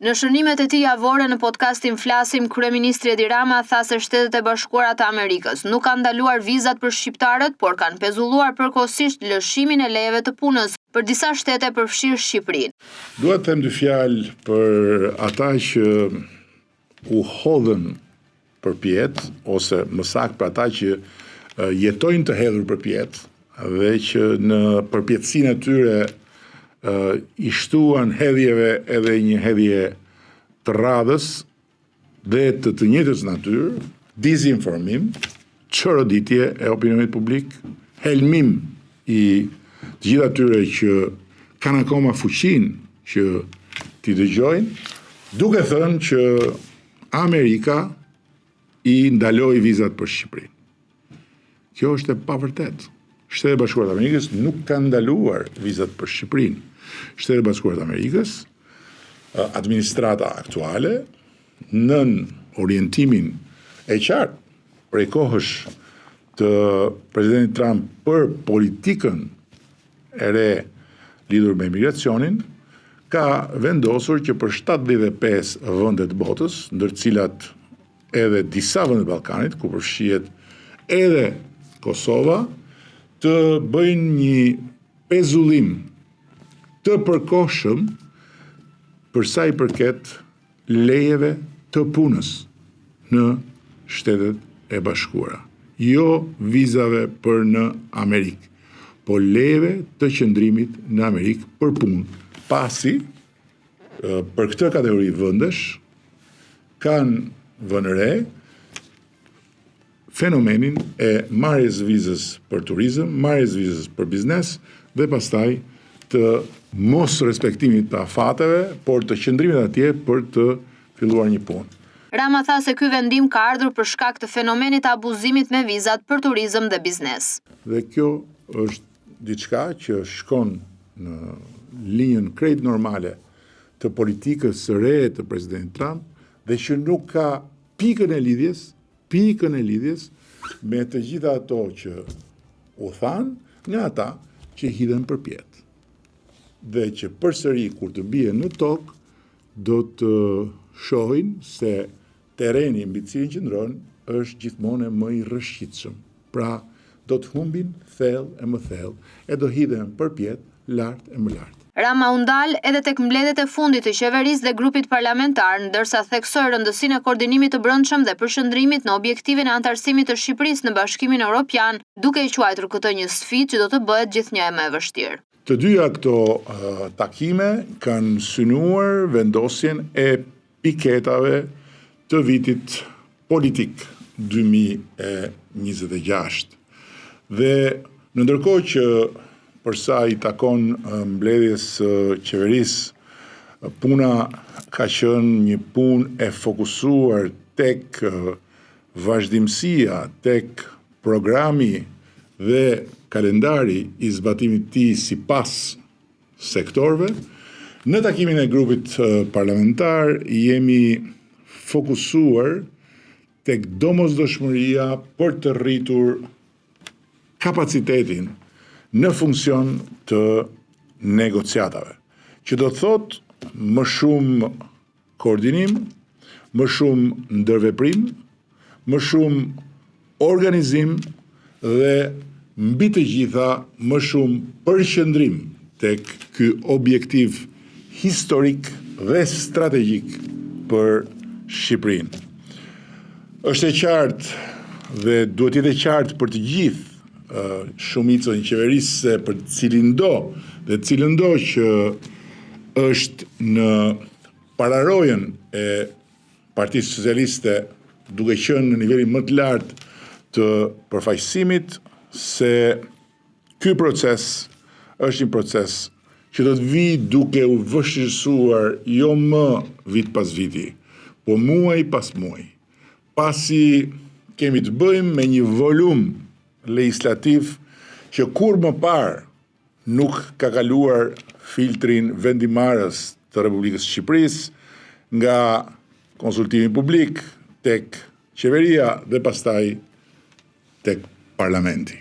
Në shënimet e tij javore në podcastin Flasim, kryeministri Edi Rama tha se Shtetet e Bashkuara të Amerikës nuk kanë ndaluar vizat për shqiptarët, por kanë pezulluar përkohësisht lëshimin e lejeve të punës për disa shtete përfshirë Shqipërinë. Dua të them dy fjalë për ata që u hodhën përpjet, ose më saktë për ata që jetojnë të hedhur përpjet dhe që në përpjetësinë e tyre i shtuan hedhjeve edhe një hedhje të radhës dhe të njëjtës natyrë, dizinformim, çoroditje e opinionit publik, helmim i të gjithë atyre që kanë akoma fuqinë që t'i dëgjojnë, duke thënë që Amerika i ndaloi vizat për Shqipërinë. Kjo është e pavërtetë. Shtetet e Bashkuara të Amerikës nuk kanë ndaluar vizat për Shqipërinë. Shtetet e Bashkuara të Amerikës, administrata aktuale, nën orientimin e qartë prej kohësh të presidentit Trump për politikën e re lidhur me imigracionin, ka vendosur që për 75 vende të botës, ndër cilat edhe disa vende të Ballkanit, ku përfshihet edhe Kosova, të bëjnë një pezullim të përkohshëm për sa i përket lejeve të punës në Shtetet e Bashkuara. Jo vizave për në Amerikë, po lejeve të qëndrimit në Amerikë për punë. Pasi, për këtë kategori vendesh, kanë vënë re fenomenin e marrjes vizës për turizëm, marrjes vizës për biznes dhe pastaj të mos respektimit të afateve, por të qëndrimit atje për të filluar një punë. Rama tha se ky vendim ka ardhur për shkak të fenomenit të abuzimit me vizat për turizëm dhe biznes. Dhe kjo është diçka që shkon në linjën krejt normale të politikës së re të presidentit Trump dhe që nuk ka pikën e lidhjes me të gjitha ato që u thanë nga ata që hidhen përpjet. Dhe që përsëri kur të bie në tokë do të shohin se tereni mbi të cilin qëndron është gjithmonë më i rrëshqitshëm. Pra do të humbin thellë e më thellë e do hidhen përpjet lart e më lart. Rama u ndal edhe tek mbledhjet e fundit të qeverisë dhe grupit parlamentar, ndërsa theksoi rëndësinë e koordinimit të brendshëm dhe përshëndrimit në objektivin e antarësimit të Shqipërisë në Bashkimin Evropian, duke i quajtur këtë një sfidë që do të bëhet gjithnjë më e vështirë. Të dyja këto takime kanë synuar vendosjen e piketave të vitit politik 2026. Dhe në ndërkohë që përsa i takon mbledhjes qeverisë, puna ka qenë një punë e fokusuar tek vazhdimësia, tek programi dhe kalendari i zbatimit të tij sipas sektorëve. Në takimin e grupit parlamentar jemi fokusuar tek domosdoshmëria për të rritur kapacitetin në funksion të negociatave, që do të thotë më shumë koordinim, më shumë ndërveprim, më shumë organizim dhe mbi të gjitha më shumë përqendrim tek ky objektiv historik dhe strategjik për Shqipërinë. Është e qartë dhe duhet jetë e qartë për të gjithë shumicën e qeverisë se për cilin do që është në pararojën e Partisë Socialiste duke qenë në nivelin më të lartë të përfaqësimit, se ky proces është një proces që do të vijë duke u vështirësuar jo më vit pas viti, po muaj pas muaj, pasi kemi të bëjmë me një volum legislativ që kur më parë nuk ka kaluar filtrin vendimarrës të Republikës Shqipërisë, nga konsultimi publik tek qeveria dhe pastaj tek parlamenti.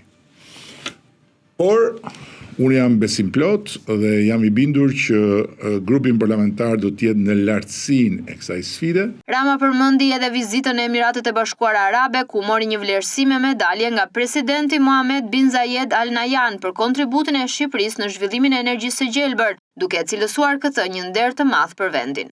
Por Unë jam besim plot dhe jam I bindur që grupin parlamentar do të jetë në lartësinë e kësaj sfide. Rama përmendi edhe vizitën e Emiratet e Bashkuara Arabe, ku mori një vlerësim me medalje nga presidenti Mohammed bin Zayed Al Nahyan për kontributin e Shqipërisë në zhvillimin e energjisë së gjelbër, duke cilësuar këtë një nder të madh për vendin.